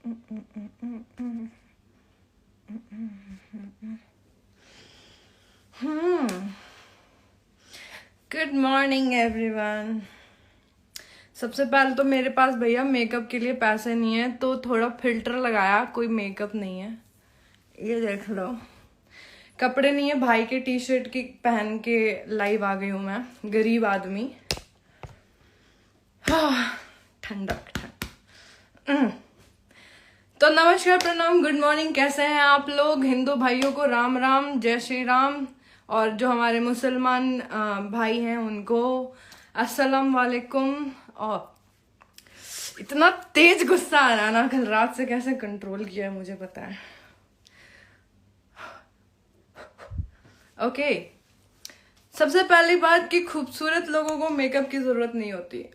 Good morning everyone. सबसे पहले तो मेरे पास भैया मेकअप के लिए पैसे नहीं है, तो थोड़ा फिल्टर लगाया, कोई मेकअप नहीं है। ये देख लो, कपड़े नहीं है भाई के, टी शर्ट की पहन के लाइव आ गई हूं मैं, गरीब आदमी। ठंडक ठंड। तो नमस्कार, प्रणाम, गुड मॉर्निंग, कैसे हैं आप लोग? हिंदू भाइयों को राम राम, जय श्री राम, और जो हमारे मुसलमान भाई हैं उनको अस्सलाम वालेकुम। और इतना तेज गुस्सा आ रहा है ना, कल रात से कैसे कंट्रोल किया है मुझे पता है। ओके, सबसे पहली बात कि खूबसूरत लोगों को मेकअप की जरूरत नहीं होती,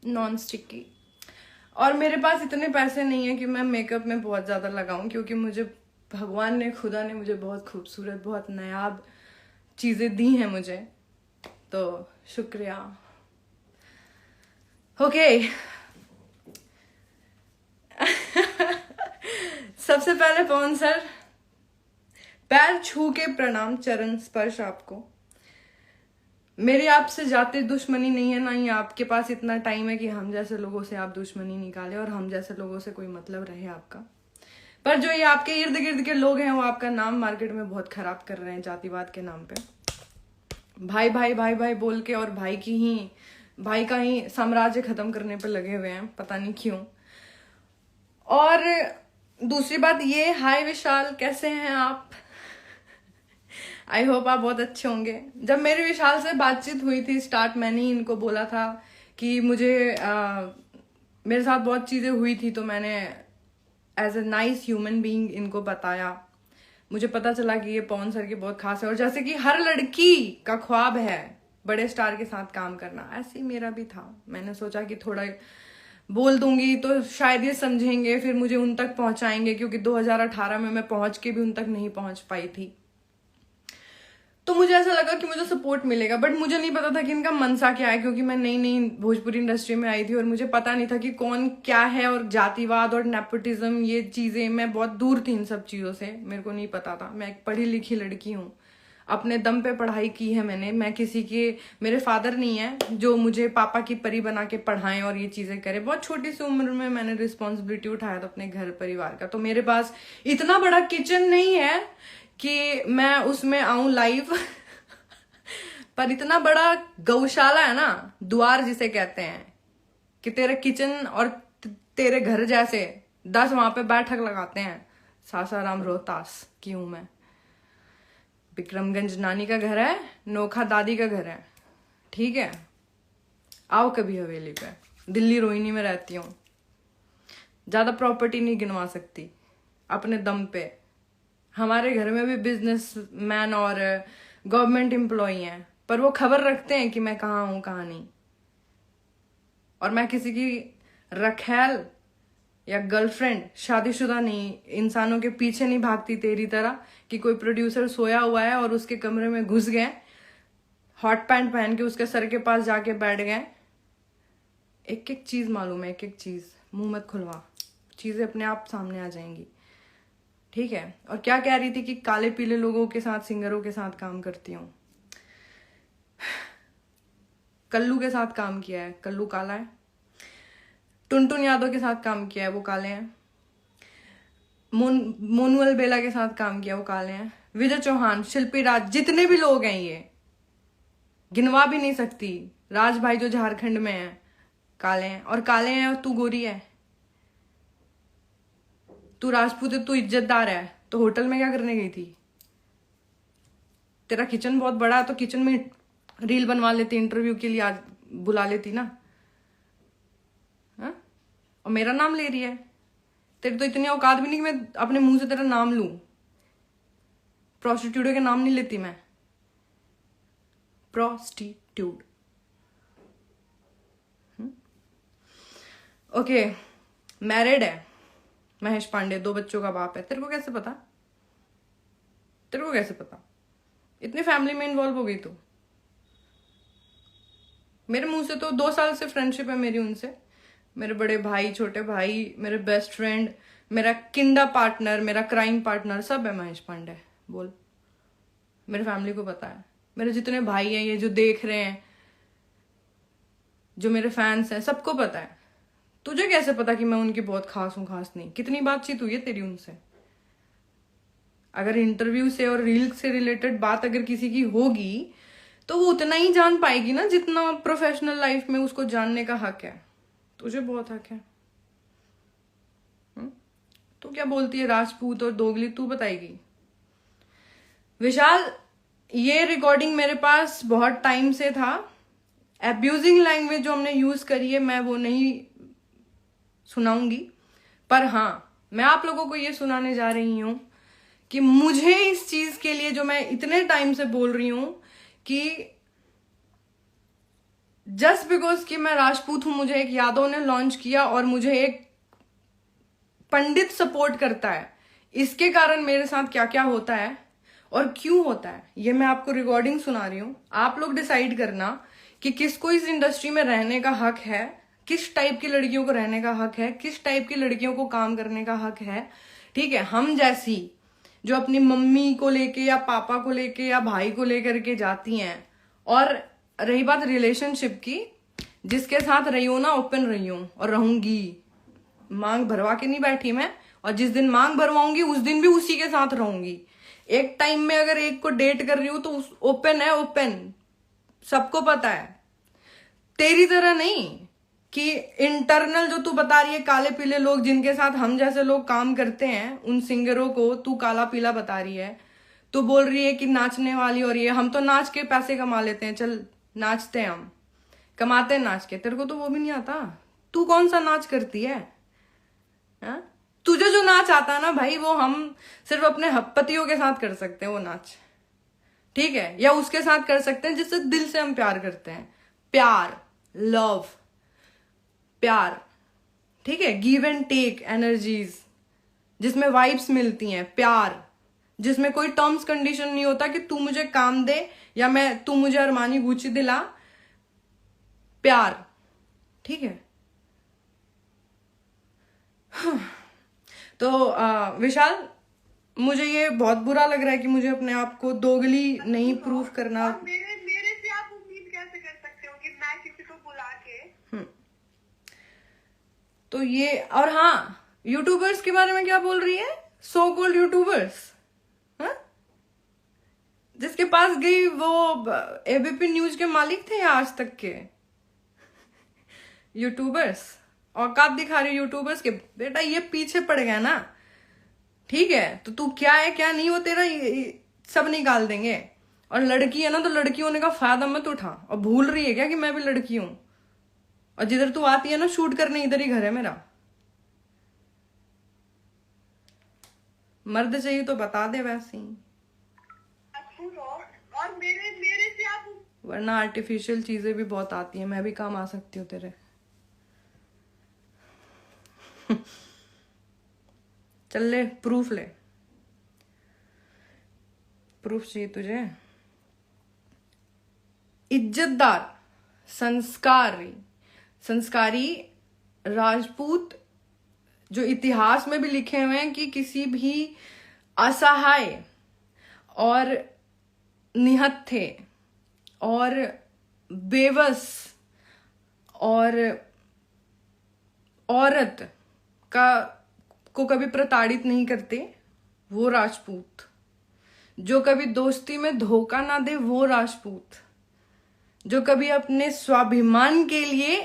नॉन स्टिक की। और मेरे पास इतने पैसे नहीं है कि मैं मेकअप में बहुत ज्यादा लगाऊं, क्योंकि मुझे भगवान ने, खुदा ने मुझे बहुत खूबसूरत, बहुत नायाब चीजें दी हैं मुझे, तो शुक्रिया। ओके सबसे पहले पवन सर, पैर छू के प्रणाम, चरण स्पर्श आपको। मेरी आपसे जाते दुश्मनी नहीं है, ना ही आपके पास इतना टाइम है कि हम जैसे लोगों से आप दुश्मनी निकाले और हम जैसे लोगों से कोई मतलब रहे आपका। पर जो ये आपके इर्द गिर्द के लोग हैं वो आपका नाम मार्केट में बहुत खराब कर रहे हैं जातिवाद के नाम पे। भाई भाई भाई भाई बोल के, और भाई का ही साम्राज्य खत्म करने पे लगे हुए हैं, पता नहीं क्यों। और दूसरी बात ये, हाय विशाल, कैसे हैं आप? आई होप आप बहुत अच्छे होंगे। जब मेरी विशाल से बातचीत हुई थी स्टार्ट, मैंने ही इनको बोला था कि मुझे मेरे साथ बहुत चीजें हुई थी, तो मैंने as a nice human being इनको बताया। मुझे पता चला कि ये पवन सर के बहुत खास है, और जैसे कि हर लड़की का ख्वाब है बड़े स्टार के साथ काम करना, ऐसे ही मेरा भी था। मैंने सोचा कि थोड़ा बोल दूंगी तो शायद ये समझेंगे, फिर मुझे उन तक पहुंचाएंगे, क्योंकि 2018 में मैं पहुंच के भी उन तक नहीं पहुंच पाई थी। तो मुझे ऐसा लगा कि मुझे सपोर्ट मिलेगा, बट मुझे नहीं पता था कि इनका मनसा क्या है, क्योंकि मैं नई नई भोजपुरी इंडस्ट्री में आई थी और मुझे पता नहीं था कि कौन क्या है, और जातिवाद और नेपोटिज्म, ये चीजें, मैं बहुत दूर थी इन सब चीजों से, मेरे को नहीं पता था। मैं एक पढ़ी लिखी लड़की हूँ, अपने दम पे पढ़ाई की है मैंने। मैं किसी के, मेरे फादर नहीं है जो मुझे पापा की परी बना के पढ़ाएं और ये चीजें करे। बहुत छोटी सी उम्र में मैंने रिस्पॉन्सिबिलिटी उठाया था अपने घर परिवार का। तो मेरे पास इतना बड़ा किचन नहीं है कि मैं उसमें आऊं लाइव पर इतना बड़ा गौशाला है ना, द्वार जिसे कहते हैं, कि तेरे किचन और तेरे घर जैसे 10 वहां पे बैठक लगाते हैं। सासाराम रोहतास की हूं मैं। विक्रमगंज नानी का घर है, नोखा दादी का घर है, ठीक है? आओ कभी हवेली पे। दिल्ली रोहिणी में रहती हूँ, ज्यादा प्रॉपर्टी नहीं गिनवा सकती, अपने दम पे। हमारे घर में भी बिजनेस मैन और गवर्नमेंट एम्प्लॉय हैं, पर वो खबर रखते हैं कि मैं कहाँ हूं कहाँ नहीं। और मैं किसी की रखैल या गर्लफ्रेंड, शादीशुदा नहीं, इंसानों के पीछे नहीं भागती तेरी तरह, कि कोई प्रोड्यूसर सोया हुआ है और उसके कमरे में घुस गए, हॉट पैंट पहन के उसके सर के पास जाके बैठ गए। एक एक चीज मालूम है, एक एक चीज, मुंह मत खुलवा, चीजें अपने आप सामने आ जाएंगी, ठीक है? और क्या कह रही थी कि काले पीले लोगों के साथ, सिंगरों के साथ काम करती हूँ। कल्लू के साथ काम किया है, कल्लू काला है। टुनटुन यादव के साथ काम किया है, वो काले हैं। मोनुअल बेला के साथ काम किया, वो काले हैं। विजय चौहान, शिल्पी राज, जितने भी लोग हैं ये गिनवा भी नहीं सकती। राज भाई जो झारखंड में है, काले हैं। और काले हैं, और तू गोरी है, तू राजपूत है, तू इज्जतदार है, तो होटल में क्या करने गई थी? तेरा किचन बहुत बड़ा है, तो किचन में रील बनवा लेती, इंटरव्यू के लिए आज बुला लेती ना। हा? और मेरा नाम ले रही है। तेरी तो इतनी औकात भी नहीं कि मैं अपने मुंह से तेरा नाम लूं। प्रोस्टिट्यूट के नाम नहीं लेती मैं, प्रोस्टिट्यूट। ओके, मैरिड है, महेश पांडे, 2 बच्चों का बाप है। तेरे को कैसे पता? तेरे को कैसे पता? इतनी फैमिली में इन्वॉल्व हो गई तू? मेरे मुंह से तो 2 साल से फ्रेंडशिप है मेरी उनसे, मेरे बड़े भाई, छोटे भाई, मेरे बेस्ट फ्रेंड, मेरा किंडा पार्टनर, मेरा क्राइम पार्टनर सब है महेश पांडे। बोल, मेरे फैमिली को पता है। मेरे जितने भाई हैं, ये जो देख रहे हैं, जो मेरे फैंस हैं, सबको पता है। तुझे कैसे पता कि मैं उनकी बहुत खास हूं? खास नहीं। कितनी बातचीत हुई है तेरी उनसे? अगर इंटरव्यू से और रील से रिलेटेड बात अगर किसी की होगी तो वो उतना ही जान पाएगी ना जितना प्रोफेशनल लाइफ में उसको जानने का हक है। तुझे बहुत हक है। तू क्या बोलती है राजपूत और दोगली? तू बताएगी। विशाल, ये रिकॉर्डिंग मेरे पास बहुत टाइम से था। एब्यूजिंग लैंग्वेज जो हमने यूज करी है मैं वो नहीं सुनाऊंगी, पर हाँ, मैं आप लोगों को ये सुनाने जा रही हूं कि मुझे इस चीज के लिए, जो मैं इतने टाइम से बोल रही हूं कि जस्ट बिकॉज कि मैं राजपूत हूं, मुझे एक यादव ने लॉन्च किया और मुझे एक पंडित सपोर्ट करता है, इसके कारण मेरे साथ क्या क्या होता है और क्यों होता है, ये मैं आपको रिकॉर्डिंग सुना रही हूं। आप लोग डिसाइड करना कि किसको इस इंडस्ट्री में रहने का हक है, किस टाइप की लड़कियों को रहने का हक है, किस टाइप की लड़कियों को काम करने का हक है। ठीक है, हम जैसी जो अपनी मम्मी को लेके या पापा को लेके या भाई को लेकर के जाती हैं। और रही बात रिलेशनशिप की, जिसके साथ रही हूं ना, ओपन रही हूं और रहूंगी। मांग भरवा के नहीं बैठी मैं, और जिस दिन मांग भरवाऊंगी उस दिन भी उसी के साथ रहूंगी। एक टाइम में अगर एक को डेट कर रही हूं तो ओपन है, ओपन, सबको पता है। तेरी तरह नहीं कि इंटरनल जो तू बता रही है, काले पीले लोग जिनके साथ हम जैसे लोग काम करते हैं, उन सिंगरों को तू काला पीला बता रही है। तू बोल रही है कि नाचने वाली, और ये हम तो नाच के पैसे कमा लेते हैं। चल, नाचते हैं, हम कमाते हैं नाच के। तेरे को तो वो भी नहीं आता। तू कौन सा नाच करती है? हा? तुझे जो नाच आता है ना भाई, वो हम सिर्फ अपने पतियों के साथ कर सकते हैं वो नाच। ठीक है, या उसके साथ कर सकते हैं जिससे दिल से हम प्यार करते हैं। प्यार, लव, प्यार, ठीक है, गिव एंड टेक एनर्जीज, जिसमें वाइब्स मिलती हैं। प्यार जिसमें कोई टर्म्स कंडीशन नहीं होता कि तू मुझे काम दे या तू मुझे अरमानी गुची दिला। प्यार, ठीक है। तो विशाल, मुझे ये बहुत बुरा लग रहा है कि मुझे अपने आप को दोगली नहीं प्रूव करना। मेरे से आप उम्मीद कैसे कर सकते हो कि मैं किसी को बुला के तो ये, और हाँ, यूट्यूबर्स के बारे में क्या बोल रही है? सो कॉल्ड यूट्यूबर्स, जिसके पास गई वो एबीपी न्यूज के मालिक थे या आज तक के यूट्यूबर्स। औकात दिखा रही यूट्यूबर्स के। बेटा ये पीछे पड़ गया ना, ठीक है, तो तू क्या है क्या नहीं, वो तेरा सब निकाल देंगे। और लड़की है ना, तो लड़की होने का फायदा मत उठा। और भूल रही है क्या कि मैं भी लड़की हूं? और जिधर तू आती है ना शूट करने, इधर ही घर है मेरा। मर्द चाहिए तो बता दे वैसे ही, और मेरे से आप, वरना आर्टिफिशियल चीजें भी बहुत आती हैं। मैं भी काम आ सकती हूँ तेरे। चल ले, प्रूफ ले। प्रूफ चाहिए तुझे? इज्जतदार, संस्कारी राजपूत जो इतिहास में भी लिखे हुए हैं कि किसी भी असहाय और निहत्थे और बेबस और औरत को कभी प्रताड़ित नहीं करते, वो राजपूत। जो कभी दोस्ती में धोखा ना दे, वो राजपूत। जो कभी अपने स्वाभिमान के लिए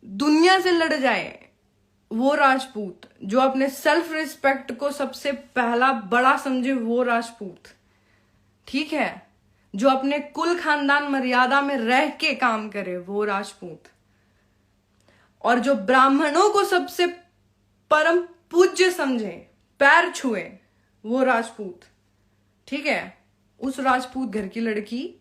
दुनिया से लड़ जाए, वो राजपूत। जो अपने सेल्फ रिस्पेक्ट को सबसे पहला बड़ा समझे, वो राजपूत। ठीक है, जो अपने कुल खानदान मर्यादा में रह के काम करे, वो राजपूत। और जो ब्राह्मणों को सबसे परम पूज्य समझे, पैर छुए, वो राजपूत। ठीक है, उस राजपूत घर की लड़की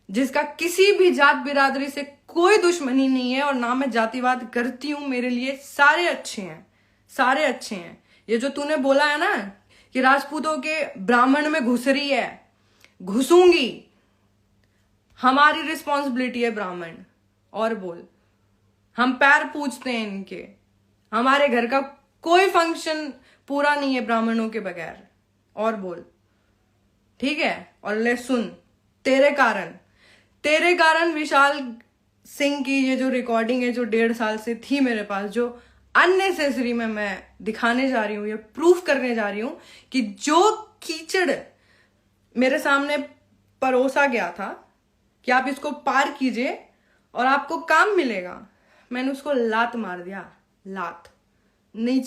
जिसका किसी भी जात बिरादरी से कोई दुश्मनी नहीं है, और ना मैं जातिवाद करती हूं, मेरे लिए सारे अच्छे हैं, सारे अच्छे हैं। ये जो तूने बोला है ना कि राजपूतों के ब्राह्मण में घुस रही है, घुसूंगी। हमारी रिस्पॉन्सिबिलिटी है ब्राह्मण। और बोल, हम पैर पूजते हैं इनके। हमारे घर का कोई फंक्शन पूरा नहीं है ब्राह्मणों के बगैर। और बोल, ठीक है। और ले सुन, तेरे कारण विशाल सिंह की ये जो रिकॉर्डिंग है, जो 1.5 साल से थी मेरे पास, जो अननेसेसरी में मैं दिखाने जा रही हूं, ये प्रूफ करने जा रही हूं कि जो कीचड़ मेरे सामने परोसा गया था कि आप इसको पार कीजिए और आपको काम मिलेगा, मैंने उसको लात मार दिया। लात नहीं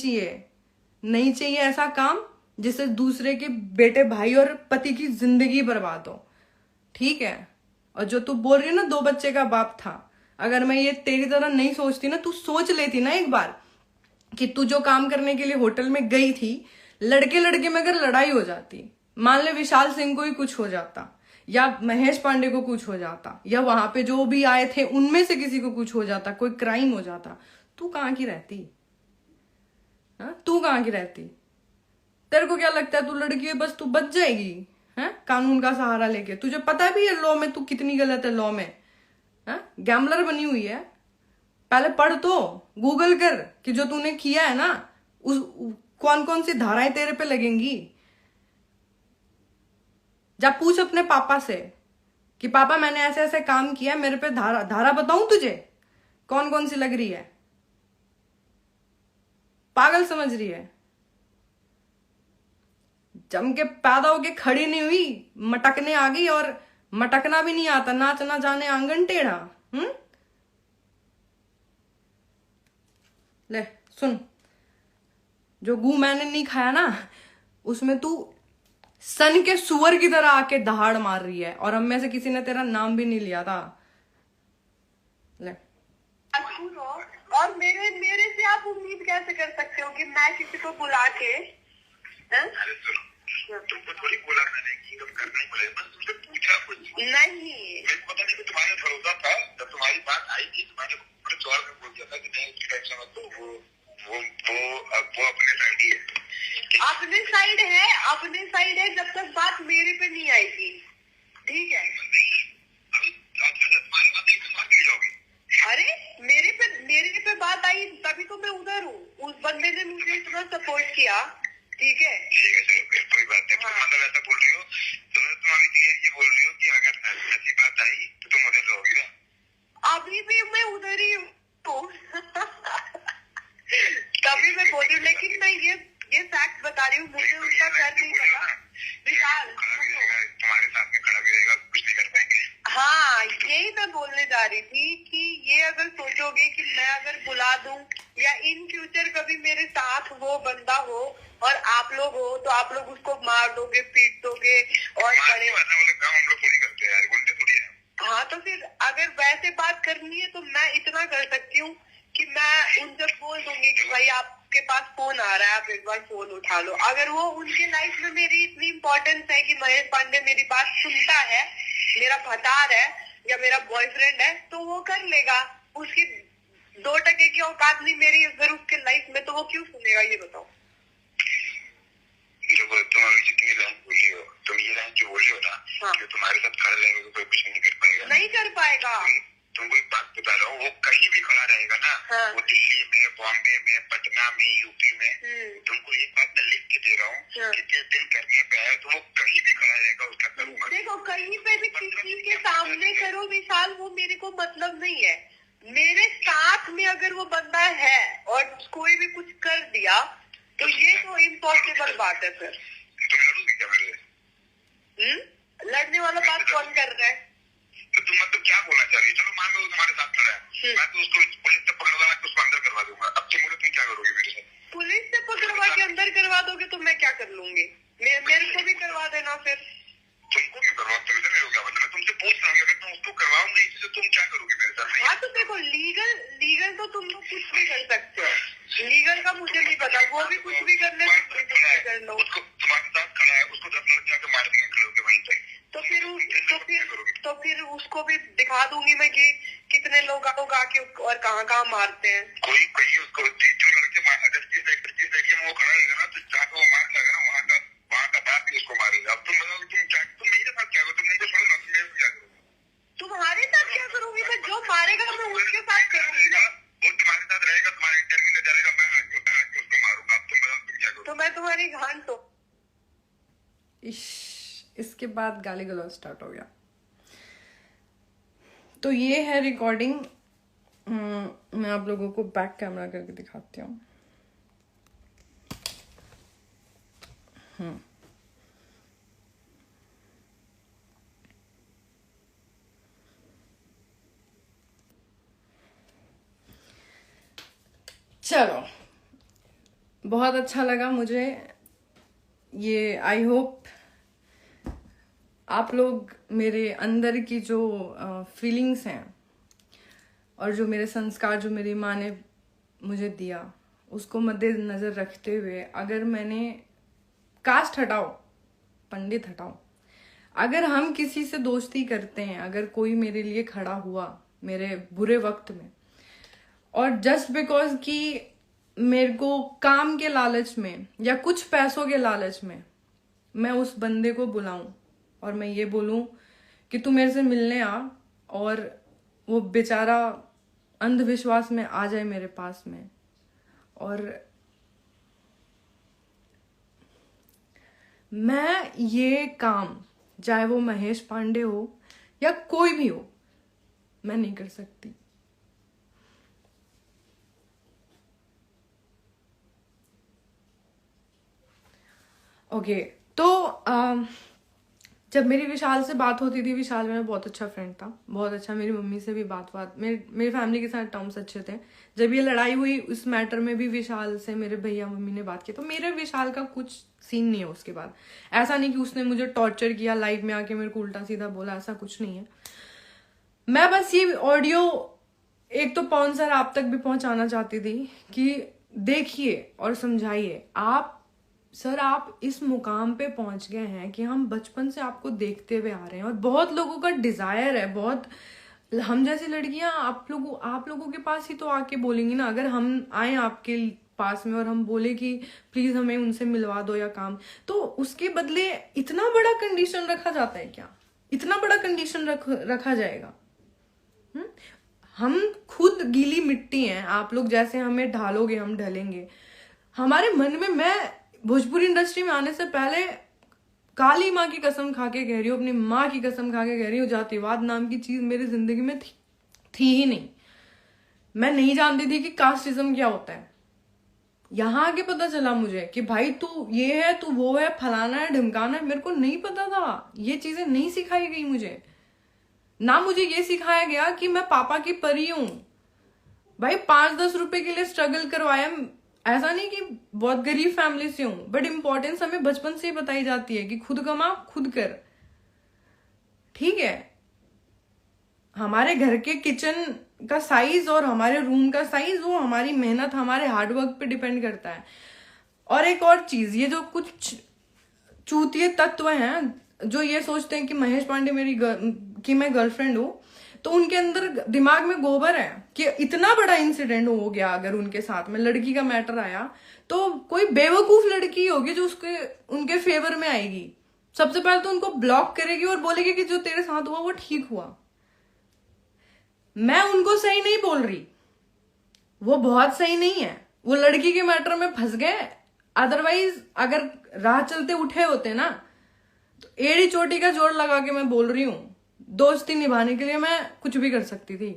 चाहिए ऐसा काम जिससे दूसरे के बेटे, भाई और पति की जिंदगी बर्बाद हो, ठीक है। और जो तू बोल रही है ना 2 बच्चे का बाप था, अगर मैं ये तेरी तरह नहीं सोचती ना, तू सोच लेती ना एक बार कि तू जो काम करने के लिए होटल में गई थी, लड़के में अगर लड़ाई हो जाती, मान ले विशाल सिंह को ही कुछ हो जाता, या महेश पांडे को कुछ हो जाता, या वहां पे जो भी आए थे उनमें से किसी को कुछ हो जाता, कोई क्राइम हो जाता, तू कहां की रहती? तू कहां की रहती? तेरे को क्या लगता है तू लड़की है, बस तू बच जाएगी है कानून का सहारा लेके? तुझे पता भी है लॉ में तू कितनी गलत है। लॉ में गैम्बलर बनी हुई है। पहले पढ़ तो, गूगल कर कि जो तूने किया है ना, उस कौन कौन सी धाराएं तेरे पे लगेंगी। जा पूछ अपने पापा से कि पापा मैंने ऐसे ऐसे काम किया, मेरे पे धारा बताऊं तुझे कौन कौन सी लग रही है? पागल समझ रही है? जम के पैदा होके खड़ी नहीं हुई, मटकने आ गई, और मटकना भी नहीं आता, नाचना जाने आंगन टेढ़ा। ले सुन, जो गू मैंने नहीं खाया ना, उसमें तू सन के सुअर की तरह आके दहाड़ मार रही है, और हम में से किसी ने तेरा नाम भी नहीं लिया था। ले और मेरे से आप उम्मीद कैसे कर सकते हो कि मैं किसी को बुला के तुमको थोड़ी बोला मैंने कि तुम करना ही बोले, बस तुमसे पूछा कुछ नहीं। मेरे को पता नहीं कि तुम्हारे भरोसा था, जब तुम्हारी बात आई थी तुम्हारे कुछ और में बोल दिया था कि नहीं उसकी टेंशन मत लो, वो अपने साइड ही है। अपने साइड है जब तक बात मेरे पे नहीं आएगी, ठीक है। अभी तुम्हारी बात एक बात नहीं जाओगी। अरे मेरे पे बात आई तभी तो मैं उधर हूँ। उस बंदे ने मुझे इतना सपोर्ट किया, ठीक है। चलो फिर कोई बात नहीं। हाँ। मतलब ऐसा बोल रही हो, तुम्हारी ये बोल रही हो कि अगर ऐसी बात आई तो तुम उधर रहोगी ना? अभी भी मैं उधर ही हूँ तभी मैं बोल रही हूँ, लेकिन मैं ये फैक्ट बता रही हूँ, मुझे उसका कर नहीं पता। विशाल तुम्हारे साथ में खड़ा भी रहेगा, कुछ नहीं कर पाएंगे। हाँ, यही मैं बोलने जा रही थी कि ये अगर सोचोगे कि मैं अगर बुला दूं या इन फ्यूचर कभी मेरे साथ वो बंदा हो और आप लोग हो, तो आप लोग उसको मार दोगे, पीट दोगे और बड़े काम हम लोग थोड़ी करते हैं यार, बोलते थोड़ी है। हाँ, तो फिर अगर वैसे बात करनी है तो मैं इतना कर सकती हूँ कि मैं उनसे बोल दूंगी कि भाई आपके पास फोन आ रहा है, आप एक बार फोन उठा लो। अगर वो उनके लाइफ में मेरी इतनी इम्पोर्टेंस है कि महेश पांडे मेरी बात सुनता है, मेरा भतार है या मेरा बॉयफ्रेंड है, तो वो कर लेगा। उसकी 2% की औकात नहीं मेरी अगर उसके लाइफ में, तो वो क्यों सुनेगा, ये बताओ। तुम अभी जितनी लाइन बोली हो, तुम ये लाइन जो बोली हो ना, हाँ। कि तुम्हारे साथ खड़ा रहेगा तो कोई कुछ नहीं कर पाएगा। नहीं कर पाएगा। तुमको एक बात बता रहा हूँ, वो कहीं भी खड़ा रहेगा ना, हाँ। वो दिल्ली में, बॉम्बे में, पटना में, यूपी में, तुमको एक बात मैं लिख के दे रहा हूँ कि जिस दिन करने पे आए तो वो कहीं भी खड़ा रहेगा, उसका करूंगा। देखो, कहीं पे भी किसी के सामने करो विशाल, वो मेरे को मतलब नहीं है। मेरे साथ में अगर वो बंदा है और कोई भी कुछ कर दिया तो ये तो इम्पॉसिबल बात है। फिर तुम लड़ोगी क्या मेरे से? लड़ने वाला बात कौन कर रहा है? तो तुम मतलब क्या बोलना चाह रही है? चलो मान लो वो तुम्हारे साथ खड़ा है, मैं तो उसको पुलिस से पकड़वा के उसको अंदर करवा दूंगा। अब तुम बोलो तुम क्या करोगे मेरे साथ? पुलिस से पकड़वा के अंदर करवा दोगे तो मैं क्या कर लूंगी? मेरे को भी करवा देना फिर। तुमको क्यों करवाऊँ? तुमसे मेरे को क्या मतलब? तुमसे पूछ रहा हूँ, अगर तुम उसको करवाऊंगी तो तुम क्या करोगे मेरे साथ? हाँ, तो देखो, लीगल तो तुम लोग कुछ भी कर सकते हो। लीगल का मुझे नहीं पता, वो भी कुछ भी कर ले, कुछ भी कर लो। उसको तुम्हारे साथ खड़ा है, उसको 10 लड़के आके मार देंगे खड़े होके वहीं पे। तो फिर उसको भी दिखा दूंगी मैं कि कितने लोग आके और कहाँ मारते हैं। कोई कहीं उसको जो लड़के अगर जिस एरिया में वो खड़ा रहेगा ना, तो जाकर वो मार जाएगा ना, वहाँ का बाप भी उसको मारेगा। अब तुम बताओ तुम मेरे साथ क्या करो? तुम नहीं तो छोड़ो ना, तुम मेरे को क्या करोगे? तुम्हारे साथ क्या करूंगी मैं? जो मारेगा मैं उसके साथ करूंगी ना। तो मैं तुम्हारी घाट हूँ। इसके बाद गाली गलौज स्टार्ट हो गया। तो ये है रिकॉर्डिंग। मैं आप लोगों को बैक कैमरा करके दिखाती हूँ। चलो, बहुत अच्छा लगा मुझे ये। आई होप आप लोग मेरे अंदर की जो फीलिंग्स हैं और जो मेरे संस्कार जो मेरी माँ ने मुझे दिया उसको मद्देनजर रखते हुए, अगर मैंने कास्ट हटाओ, पंडित हटाओ, अगर हम किसी से दोस्ती करते हैं, अगर कोई मेरे लिए खड़ा हुआ मेरे बुरे वक्त में, और जस्ट बिकॉज कि मेरे को काम के लालच में या कुछ पैसों के लालच में मैं उस बंदे को बुलाऊं और मैं ये बोलूं कि तू मेरे से मिलने आ, और वो बेचारा अंधविश्वास में आ जाए मेरे पास में, और मैं ये काम, चाहे वो महेश पांडे हो या कोई भी हो, मैं नहीं कर सकती। ओके, तो जब मेरी विशाल से बात होती थी, विशाल मेरा बहुत अच्छा फ्रेंड था, बहुत अच्छा। मेरी मम्मी से भी बात मेरी फैमिली के साथ टर्म्स अच्छे थे। जब ये लड़ाई हुई उस मैटर में भी विशाल से मेरे भैया मम्मी ने बात की, तो मेरे विशाल का कुछ सीन नहीं है उसके बाद। ऐसा नहीं कि उसने मुझे टॉर्चर किया, लाइव में आके मेरे को उल्टा सीधा बोला, ऐसा कुछ नहीं है। मैं बस ये ऑडियो एक तो पवन सर आप तक भी पहुंचाना चाहती थी कि देखिए और समझाइए। आप इस मुकाम पे पहुंच गए हैं कि हम बचपन से आपको देखते हुए आ रहे हैं, और बहुत लोगों का डिजायर है, बहुत हम जैसी लड़कियां आप लोगों के पास ही तो आके बोलेंगी ना। अगर हम आए आपके पास में और हम बोले कि प्लीज हमें उनसे मिलवा दो या काम, तो उसके बदले इतना बड़ा कंडीशन रखा जाता है क्या? इतना बड़ा कंडीशन रखा जाएगा? हम खुद गीली मिट्टी हैं, आप लोग जैसे हमें ढालोगे हम ढलेंगे। हमारे मन में, मैं भोजपुरी इंडस्ट्री में आने से पहले काली माँ की कसम खा के कह रही हूँ, अपनी माँ की कसम खा के कह रही हूँ, जातिवाद नाम की चीज मेरी जिंदगी में थी ही नहीं। मैं नहीं जानती थी कि कास्टिज्म क्या होता है। यहां आके पता चला मुझे कि भाई तू ये है, तू वो है, फलाना है, ढमकाना है। मेरे को नहीं पता था, ये चीजें नहीं सिखाई गई मुझे। ना मुझे ये सिखाया गया कि मैं पापा की परी हूं। भाई 5-10 रुपए के लिए स्ट्रगल करवाया। ऐसा नहीं कि बहुत गरीब फैमिली से हूं, बट इंपॉर्टेंस हमें बचपन से ही बताई जाती है कि खुद कमा खुद कर। ठीक है, हमारे घर के किचन का साइज और हमारे रूम का साइज वो हमारी मेहनत, हमारे हार्डवर्क पे डिपेंड करता है। और एक और चीज, ये जो कुछ चूतिए तत्व हैं जो ये सोचते हैं कि महेश पांडे कि मैं गर्लफ्रेंड हूं, तो उनके अंदर दिमाग में गोबर है कि इतना बड़ा इंसिडेंट हो गया अगर उनके साथ में, लड़की का मैटर आया, तो कोई बेवकूफ लड़की होगी जो उनके फेवर में आएगी। सबसे पहले तो उनको ब्लॉक करेगी और बोलेगी कि जो तेरे साथ हुआ वो ठीक हुआ। मैं उनको सही नहीं बोल रही, वो बहुत सही नहीं है, वो लड़की के मैटर में फंस गए। अदरवाइज अगर राह चलते उठे होते ना, तो एड़ी चोटी का जोड़ लगा के मैं बोल रही हूं, दोस्ती निभाने के लिए मैं कुछ भी कर सकती थी।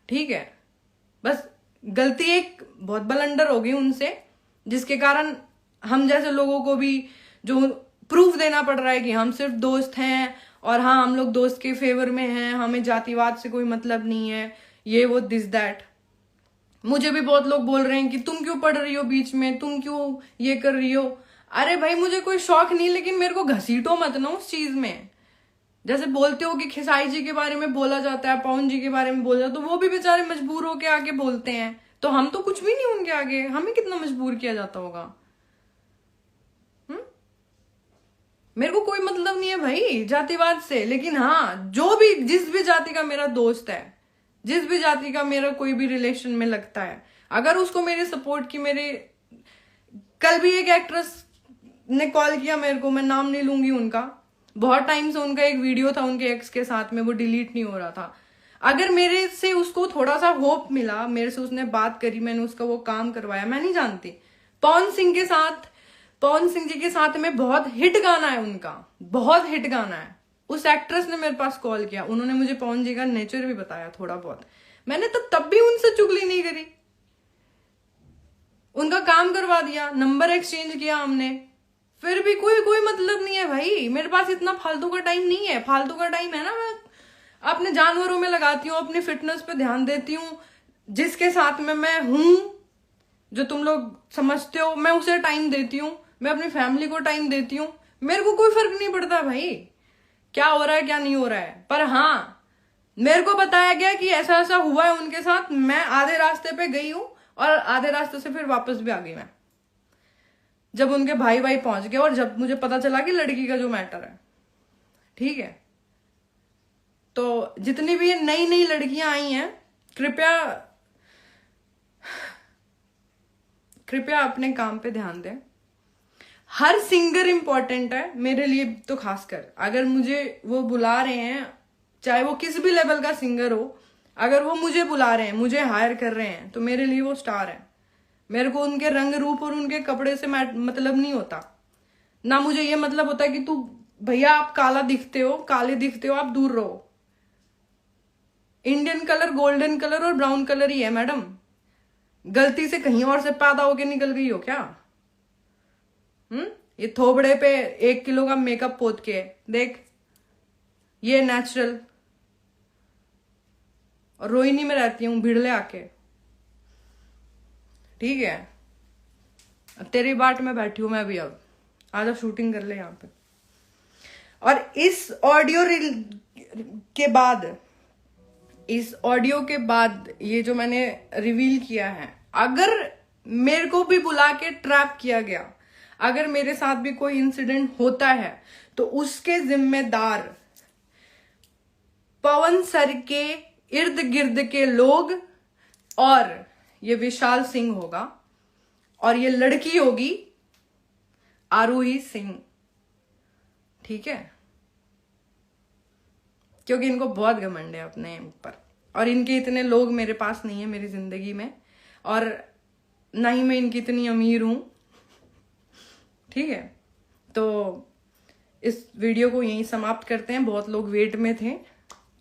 ठीक है, बस गलती एक बहुत बलंडर हो गई उनसे, जिसके कारण हम जैसे लोगों को भी जो प्रूफ देना पड़ रहा है कि हम सिर्फ दोस्त हैं, और हाँ हम लोग दोस्त के फेवर में हैं, हमें जातिवाद से कोई मतलब नहीं है, ये वो दिस दैट। मुझे भी बहुत लोग बोल रहे हैं कि तुम क्यों पढ़ रही हो बीच में, तुम क्यों ये कर रही हो। अरे भाई मुझे कोई शौक नहीं, लेकिन मेरे को घसीटो मत ना उस चीज में। जैसे बोलते हो कि खेसाई जी के बारे में बोला जाता है, पवन जी के बारे में बोला जाता है, तो वो भी बेचारे मजबूर होके आगे बोलते हैं, तो हम तो कुछ भी नहीं उनके आगे। हमें कितना मजबूर किया जाता होगा। मेरे को कोई मतलब नहीं है भाई जातिवाद से, लेकिन हाँ जिस भी जाति का मेरा दोस्त है, जिस भी जाति का मेरा कोई भी रिलेशन में लगता है, अगर उसको मेरे सपोर्ट की, कल भी एक एक्ट्रेस ने कॉल किया मेरे को, मैं नाम नहीं लूंगी उनका, बहुत टाइम से उनका एक वीडियो था उनके एक्स के साथ में, वो डिलीट नहीं हो रहा था। अगर मेरे से उसको थोड़ा सा होप मिला, मेरे से उसने बात करी, मैंने उसका वो काम करवाया, मैं नहीं जानती, पवन सिंह जी के साथ में बहुत हिट गाना है उनका, बहुत हिट गाना है। उस एक्ट्रेस ने मेरे पास कॉल किया, उन्होंने मुझे पवन जी का नेचर भी बताया थोड़ा बहुत। मैंने तो तब भी उनसे चुगली नहीं करी, उनका काम करवा दिया, नंबर एक्सचेंज किया हमने, फिर भी कोई मतलब नहीं है भाई। मेरे पास इतना फालतू का टाइम नहीं है। फालतू का टाइम है ना मैं अपने जानवरों में लगाती हूँ, अपनी फिटनेस पे ध्यान देती हूँ, जिसके साथ में मैं हूं, जो तुम लोग समझते हो, मैं उसे टाइम देती हूँ, मैं अपनी फैमिली को टाइम देती हूँ। मेरे को कोई फर्क नहीं पड़ता भाई क्या हो रहा है क्या नहीं हो रहा है। पर हाँ, मेरे को बताया गया कि ऐसा ऐसा हुआ है उनके साथ, मैं आधे रास्ते पे गई हूं और आधे रास्ते से फिर वापस भी आ गई मैं, जब उनके भाई पहुंच गए और जब मुझे पता चला कि लड़की का जो मैटर है। ठीक है, तो जितनी भी नई लड़कियां आई हैं, कृपया अपने काम पे ध्यान दें। हर सिंगर इंपॉर्टेंट है मेरे लिए तो खासकर। अगर मुझे वो बुला रहे हैं, चाहे वो किस भी लेवल का सिंगर हो, अगर वो मुझे बुला रहे हैं, मुझे हायर कर रहे हैं, तो मेरे लिए वो स्टार है। मेरे को उनके रंग रूप और उनके कपड़े से मतलब नहीं होता ना। मुझे ये मतलब होता है कि तू भैया आप काले दिखते हो, आप दूर रहो। इंडियन कलर गोल्डन कलर और ब्राउन कलर ही है मैडम। गलती से कहीं और से पैदा होके निकल गई हो क्या? ये थोबड़े पे 1 किलो का मेकअप पोत के देख, ये नेचुरल। और रोहिणी में रहती हूं, भिड़ले आके। ठीक है, तेरी बाट में बैठी हूं मैं भी। अब आजा शूटिंग कर ले यहां पे। और इस ऑडियो के बाद ये जो मैंने रिवील किया है, अगर मेरे को भी बुला के ट्रैप किया गया, अगर मेरे साथ भी कोई इंसिडेंट होता है, तो उसके जिम्मेदार पवन सर के इर्द गिर्द के लोग और ये विशाल सिंह होगा और ये लड़की होगी आरोही सिंह। ठीक है, क्योंकि इनको बहुत घमंड है अपने ऊपर, और इनके इतने लोग मेरे पास नहीं है मेरी जिंदगी में, और ना ही मैं इनकी इतनी अमीर हूं। ठीक है, तो इस वीडियो को यहीं समाप्त करते हैं। बहुत लोग वेट में थे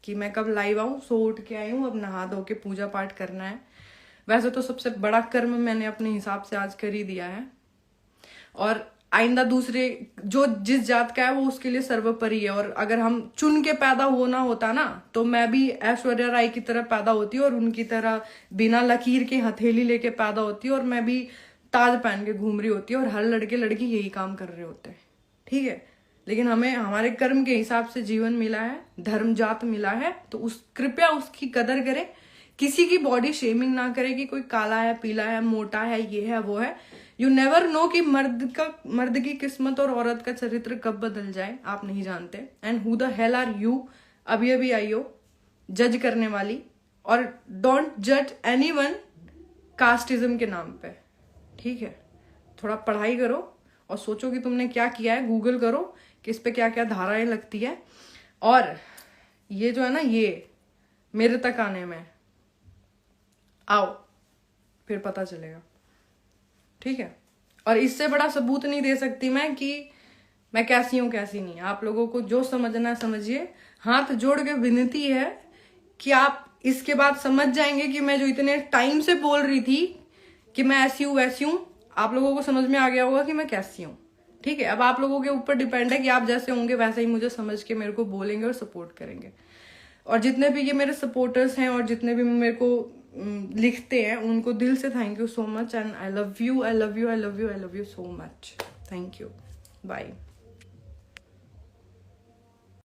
कि मैं कब लाइव आऊं, सो उठ के आई हूं, अब नहा धो के पूजा पाठ करना है। वैसे तो सबसे बड़ा कर्म मैंने अपने हिसाब से आज कर ही दिया है, और आइंदा दूसरे जो जिस जात का है वो उसके लिए सर्वोपरि है। और अगर हम चुन के पैदा होना होता ना, तो मैं भी ऐश्वर्या राय की तरह पैदा होती और उनकी तरह बिना लकीर के हथेली लेके पैदा होती, और मैं भी ताज पहन के घूम रही होती, और हर लड़के लड़की यही काम कर रहे होते हैं। ठीक है, लेकिन हमें हमारे कर्म के हिसाब से जीवन मिला है, धर्म जात मिला है, तो कृपया उसकी कदर करें। किसी की बॉडी शेमिंग ना करे कि कोई काला है, पीला है, मोटा है, ये है वो है। यू नेवर नो कि मर्द की किस्मत और औरत का चरित्र कब बदल जाए, आप नहीं जानते। And who the hell are you, अभी आई हो जज करने वाली। और डोंट जज एनीवन कास्टिज्म के नाम पे। ठीक है, थोड़ा पढ़ाई करो और सोचो कि तुमने क्या किया है, गूगल करो कि इस पे क्या क्या धाराएं लगती है। और ये जो है ना, ये मेरे तक आने में आओ, फिर पता चलेगा। ठीक है, और इससे बड़ा सबूत नहीं दे सकती मैं कि मैं कैसी हूं कैसी नहीं। आप लोगों को जो समझना है समझिए। हाथ जोड़ के विनती है कि आप इसके बाद समझ जाएंगे कि मैं जो इतने टाइम से बोल रही थी कि मैं ऐसी हूं वैसी हूं, आप लोगों को समझ में आ गया होगा कि मैं कैसी हूं। ठीक है, अब आप लोगों के ऊपर डिपेंड है कि आप जैसे होंगे वैसे ही मुझे समझ के मेरे को बोलेंगे और सपोर्ट करेंगे। और जितने भी ये मेरे सपोर्टर्स हैं और जितने भी मेरे को लिखते हैं, उनको दिल से thank you so much. And I love you, I love you, I love you, I love you so much. Thank you, bye.